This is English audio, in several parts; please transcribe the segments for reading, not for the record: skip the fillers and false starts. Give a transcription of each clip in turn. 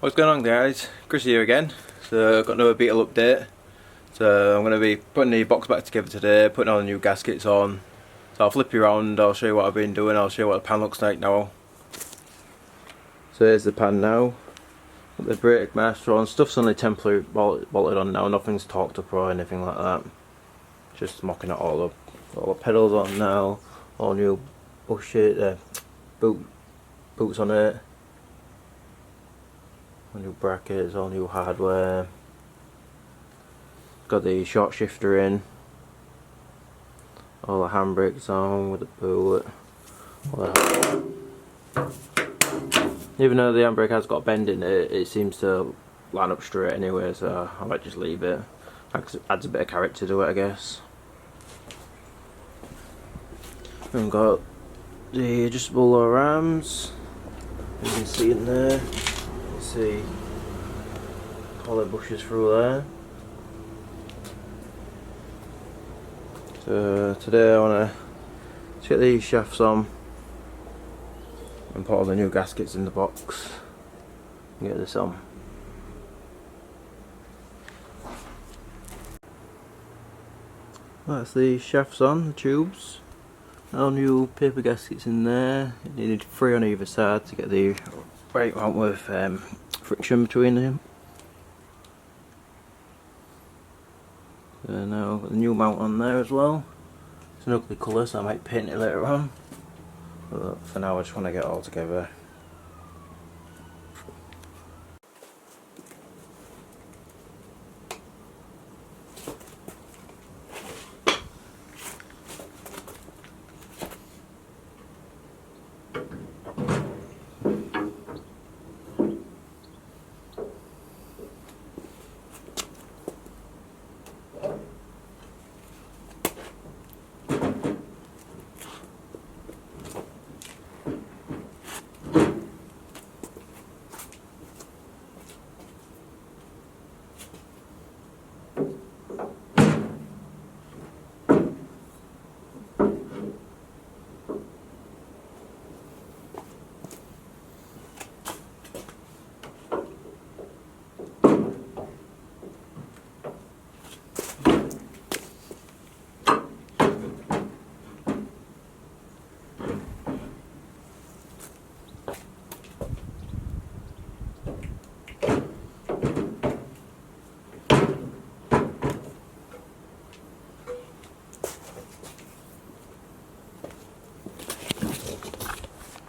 What's going on, guys? Chris here again. So I've got another Beetle update. So I'm going to be putting the box back together today, putting all the new gaskets on. So I'll flip you around, I'll show you what I've been doing, I'll show you what the pan looks like now. So here's the pan now. The brake master on, stuff's only temporarily bolted on now, nothing's torqued up or anything like that. Just mocking it all up. All the pedals on now, all new boots on it. All new brackets, all new hardware. Got the short shifter in. All the handbrakes on with the boot. Even though the handbrake has got a bend in it, it seems to line up straight anyway, so I might just leave it. Adds a bit of character to it, I guess. We've got the adjustable lower arms. You can see in there. You can see all the bushes through there. So today I want to get these shafts on and put all the new gaskets in the box and get this on. That's the shafts on, the tubes. All new paper gaskets in there. You need 3 on either side to get the right amount of friction between them. So now I've got the new mount on there as well. It's an ugly colour, so I might paint it later on. But for now I just want to get it all together.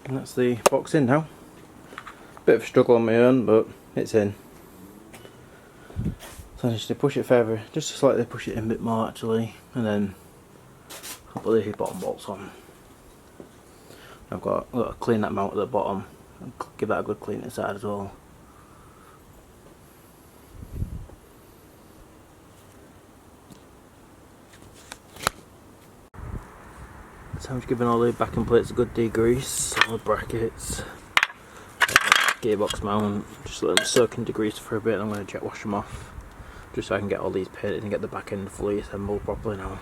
And that's the box in now. Bit of a struggle on my own, but it's in. So I just push it further, just slightly push it in a bit more actually, and then I'll put the bottom bolts on. I've got to clean that mount at the bottom and give that a good clean inside as well. So I'm just giving all the backing plates a good degrease, all the brackets, gearbox mount, just let them soak in degrease for a bit. I'm going to jet wash them off, just so I can get all these painted and get the back end fully assembled properly now.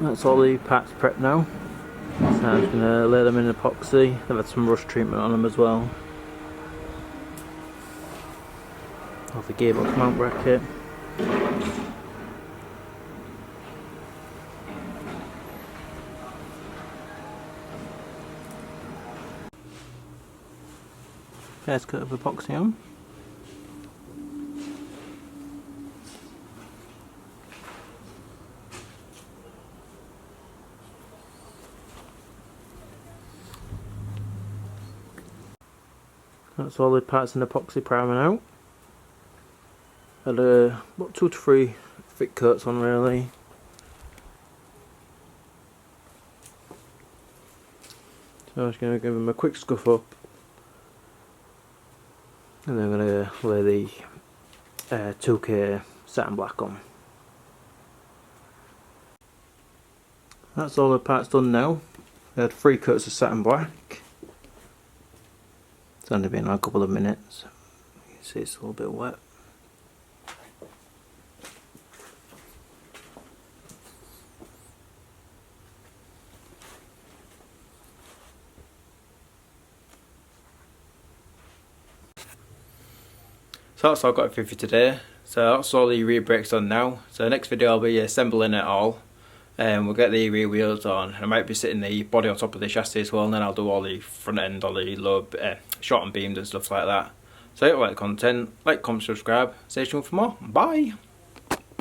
That's all the parts prepped now, so I'm just going to lay them in epoxy. I've had some rust treatment on them as well. All the gearbox mount bracket. First coat of epoxy on. That's all the parts in epoxy primer out. Had about 2 to 3 thick coats on really. So I'm just going to give them a quick scuff up. And then I'm going to lay the 2K Satin Black on. That's all the parts done now. I had 3 coats of Satin Black. It's only been a couple of minutes. You can see it's a little bit wet. So that's all I've got for you today. So that's all the rear brakes on now. So next video I'll be assembling it all. And we'll get the rear wheels on. I might be sitting the body on top of the chassis as well, and then I'll do all the front end, all the low, short and beamed and stuff like that. So if you like the content, like, comment, subscribe, stay tuned for more. Bye!